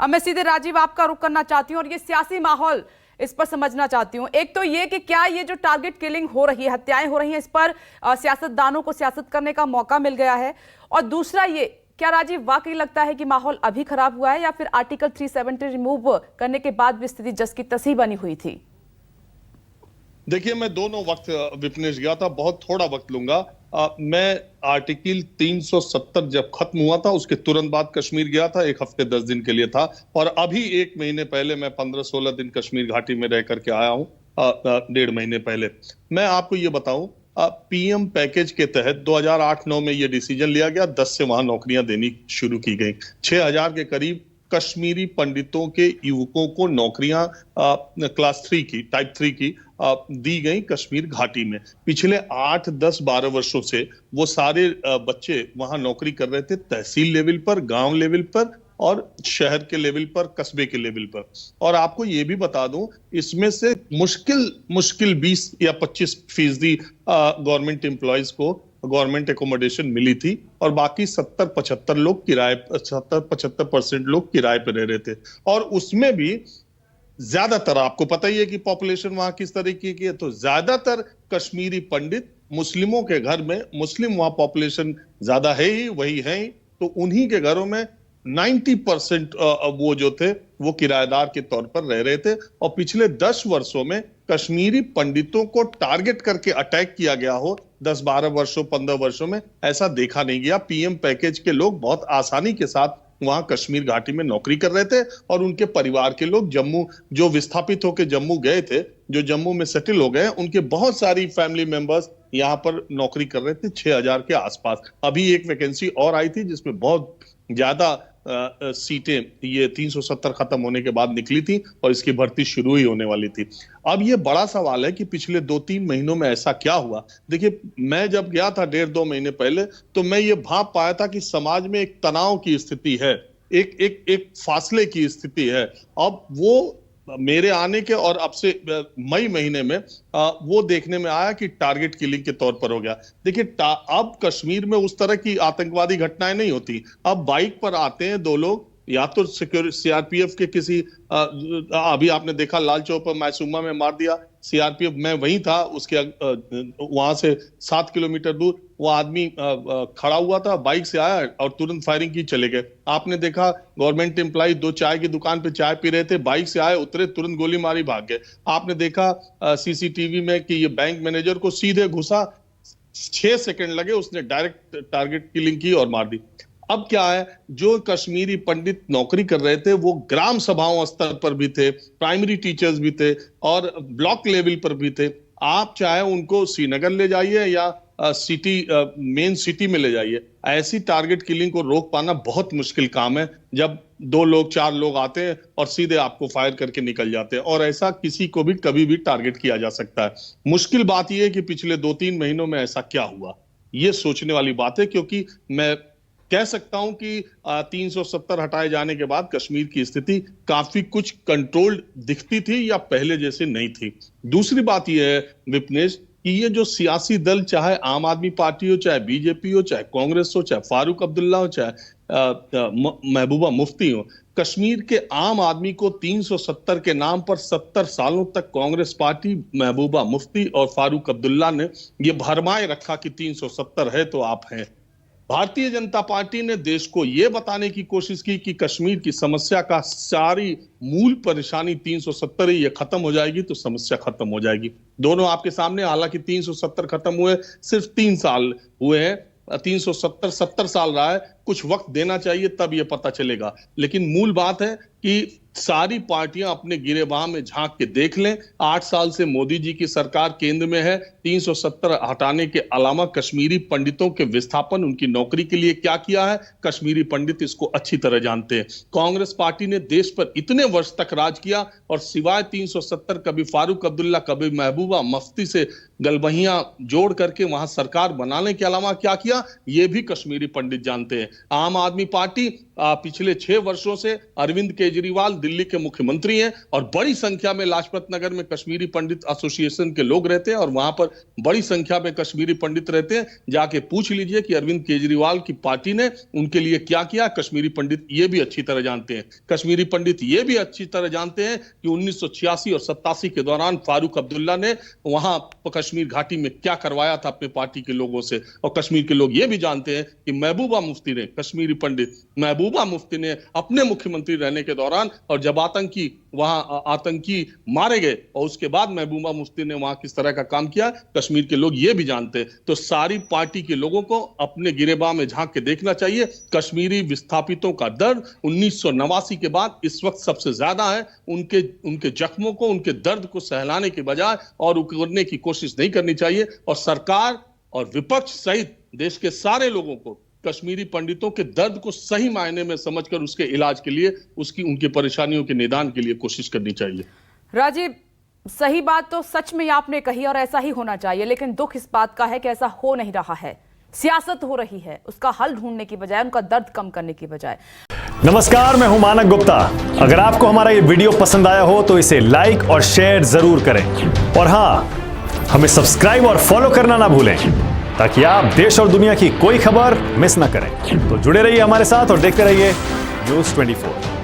अब मैं सीधे राजीव आपका रुख करना चाहती हूँ और ये सियासी माहौल इस पर समझना चाहती हूँ। एक तो ये कि क्या ये जो टारगेट किलिंग हो रही है, हत्याएं हो रही हैं, इस पर सियासतदानों को सियासत करने का मौका मिल गया है, और दूसरा ये, क्या राजीव वाकई लगता है कि माहौल अभी खराब हुआ है या फिर आर्टिकल 370 रिमूव करने के बाद भी स्थिति जस की तसी बनी हुई थी? देखिए, मैं दोनों वक्त विपनेश गया था, बहुत थोड़ा वक्त लूंगा। मैं आर्टिकल 370 जब खत्म हुआ था उसके तुरंत बाद कश्मीर गया था, 1 हफ्ते 10 दिन के लिए था, और अभी 1 महीने पहले मैं 15-16 दिन कश्मीर घाटी में रह करके आया हूं, 1.5 महीने पहले। मैं आपको ये बताऊं, पीएम पैकेज के तहत 2008-9 में ये डिसीजन लिया गया, 10 से वहां नौकरियां देनी शुरू की गई। 6000 के करीब कश्मीरी पंडितों के युवकों को नौकरियां क्लास 3 की, टाइप 3 की दी गई कश्मीर घाटी में। पिछले 8, 10, 12 वर्षों से वो सारे बच्चे वहां नौकरी कर रहे थे, तहसील लेवल पर, गांव लेवल पर और शहर के लेवल पर, कस्बे के लेवल पर। और आपको ये भी बता दूं, इसमें से मुश्किल 20 या 25% गवर्नमेंट एम्प्लॉयज को गवर्नमेंट एकोमोडेशन मिली थी, और बाकी 70-75% लोग किराए पर रह रहे थे। और उसमें भी ज्यादातर, आपको पता ही है कि पॉपुलेशन वहां किस तरीके की है, तो ज्यादातर कश्मीरी पंडित मुस्लिमों के घर में, मुस्लिम वहां पॉपुलेशन ज्यादा है ही, वही है ही, तो उन्हीं के घरों में 90% वो जो थे वो किराएदार के तौर पर रह रहे थे। और पिछले 10 वर्षों में कश्मीरी पंडितों को टारगेट करके अटैक किया गया हो 10-12 वर्षों, 15 वर्षों में, ऐसा देखा नहीं गया। पीएम पैकेज के लोग बहुत आसानी के साथ वहां कश्मीर घाटी में नौकरी कर रहे थे, और उनके परिवार के लोग जम्मू, जो विस्थापित होकर जम्मू गए थे, जो जम्मू में सेटल हो गए, उनके बहुत सारी फैमिली मेंबर्स यहां पर नौकरी कर रहे थे, 6000 के आसपास। अभी एक वैकेंसी और आई थी जिसमें बहुत ज्यादा सीटें ये 370 खत्म होने के बाद निकली थी, और इसकी भर्ती शुरू ही होने वाली थी। अब ये बड़ा सवाल है कि पिछले 2-3 महीनों में ऐसा क्या हुआ। देखिए, मैं जब गया था 1.5-2 महीने पहले, तो मैं ये भाप पाया था कि समाज में एक तनाव की स्थिति है, एक फासले की स्थिति है। अब वो मेरे आने के और अब से मई महीने में वो देखने में आया कि टारगेट किलिंग के तौर पर हो गया। देखिए, अब कश्मीर में उस तरह की आतंकवादी घटनाएं नहीं होती। अब बाइक पर आते हैं 2 लोग, या तो सीआरपीएफ के किसी, अभी आपने देखा लाल चौक पर मासूमा में मार दिया सीआरपीएफ, मैं वहीं था, उसके वहां से 7 किलोमीटर दूर वो आदमी खड़ा हुआ था, बाइक से आया और तुरंत फायरिंग की, चले गए। आपने देखा गवर्नमेंट एम्प्लॉय 2 चाय की दुकान पे चाय पी रहे थे, बाइक से आए, उतरे, तुरंत गोली मारी, भाग गए। आपने देखा सीसीटीवी में कि ये बैंक मैनेजर को सीधे घुसा, 6 सेकंड लगे, उसने डायरेक्ट टारगेट किलिंग की और मार दी। अब क्या है, जो कश्मीरी पंडित नौकरी कर रहे थे वो ग्राम सभाओं स्तर पर भी थे, प्राइमरी टीचर्स भी थे, और ब्लॉक लेवल पर भी थे। आप चाहे उनको श्रीनगर ले जाइए या मेन सिटी में ले जाइए, ऐसी टारगेट किलिंग को रोक पाना बहुत मुश्किल काम है, जब 2 लोग 4 लोग आते हैं और सीधे आपको फायर करके निकल जाते हैं। और ऐसा किसी को भी कभी भी टारगेट किया जा सकता है। मुश्किल बात यह है कि पिछले 2-3 महीनों में ऐसा क्या हुआ, यह सोचने वाली बात है, क्योंकि मैं कह सकता हूं कि 370 हटाए जाने के बाद कश्मीर की स्थिति काफी कुछ कंट्रोल्ड दिखती थी, या पहले जैसे नहीं थी। दूसरी बात यह है विपनेश, कि ये जो सियासी दल, चाहे आम आदमी पार्टी हो, चाहे बीजेपी हो, चाहे कांग्रेस हो, चाहे फारूक अब्दुल्ला हो, चाहे महबूबा मुफ्ती हो, कश्मीर के आम आदमी को 370 के नाम पर 70 सालों तक कांग्रेस पार्टी, महबूबा मुफ्ती और फारूक अब्दुल्ला ने ये भरमाए रखा कि 370 है तो आप हैं। भारतीय जनता पार्टी ने देश को यह बताने की कोशिश की कि कश्मीर की समस्या का सारी मूल परेशानी 370 है, ये खत्म हो जाएगी तो समस्या खत्म हो जाएगी। दोनों आपके सामने, हालांकि 370 खत्म हुए सिर्फ 3 साल हुए हैं, 370 70 साल रहा है, कुछ वक्त देना चाहिए, तब ये पता चलेगा। लेकिन मूल बात है कि सारी पार्टियां अपने गिरेबान में झांक के देख लें, 8 साल से मोदी जी की सरकार केंद्र में है, 370 हटाने के अलावा कश्मीरी पंडितों के विस्थापन, उनकी नौकरी के लिए क्या किया है, कश्मीरी पंडित इसको अच्छी तरह जानते हैं। कांग्रेस पार्टी ने देश पर इतने वर्ष तक राज किया, और सिवाय 370 कभी फारूक अब्दुल्ला, कभी महबूबा मुफ्ती से गलबहियां जोड़ करके वहां सरकार बनाने के अलावा क्या किया, यह भी कश्मीरी पंडित जानते हैं। आम आदमी पार्टी पिछले 6 वर्षों से अरविंद केजरीवाल दिल्ली के मुख्यमंत्री हैं और बड़ी संख्या में लाजपत नगर में कश्मीरी पंडित एसोसिएशन के लोग रहते हैं और वहां पर बड़ी संख्या में कश्मीरी पंडित रहते हैं। जाके पूछ लीजिए कि अरविंद केजरीवाल की पार्टी ने उनके लिए क्या किया। कश्मीरी पंडित ये भी अच्छी तरह जानते हैं। कश्मीरी पंडित ये भी अच्छी तरह जानते हैं कि 1986 और 87 के दौरान फारूक अब्दुल्ला ने वहां कश्मीर घाटी में क्या करवाया था अपने पार्टी के लोगों से। और कश्मीर के लोग ये भी जानते हैं कि महबूबा मुफ्ती ने, कश्मीरी पंडित महबूबा मुफ्ती ने अपने मुख्यमंत्री रहने के दौरान और जब आतंकी मारे गए और उसके बाद महबूबा मुफ्ती ने वहां किस तरह का काम किया, कश्मीर के लोग ये भी जानते हैं। तो सारी पार्टी के लोगों को अपने गिरेबान में झांक के देखना चाहिए। कश्मीरी विस्थापितों का दर्द 1989 के बाद इस वक्त सबसे ज्यादा है। उनके जख्मों को, उनके दर्द को सहलाने के बजाय और उकरने की कोशिश नहीं करनी चाहिए। और सरकार और विपक्ष सहित देश के सारे लोगों को कश्मीरी पंडितों के दर्द को सही मायने में समझकर उसके इलाज के लिए, उनकी परेशानियों के निदान के लिए कोशिश करनी चाहिए। राजीव, सही बात तो सच में आपने कही और ऐसा ही होना चाहिए, लेकिन दुख इस बात का है कि ऐसा हो नहीं रहा है। सियासत हो रही है, उसका हल ढूंढने की बजाय, उनका दर्द कम करने की बजाय। नमस्कार, मैं हूं मानक गुप्ता। अगर आपको हमारा ये वीडियो पसंद आया हो तो इसे लाइक और शेयर जरूर करें और हां, हमें सब्सक्राइब और फॉलो करना ना भूलें ताकि आप देश और दुनिया की कोई खबर मिस ना करें। तो जुड़े रहिए हमारे साथ और देखते रहिए न्यूज़ 24।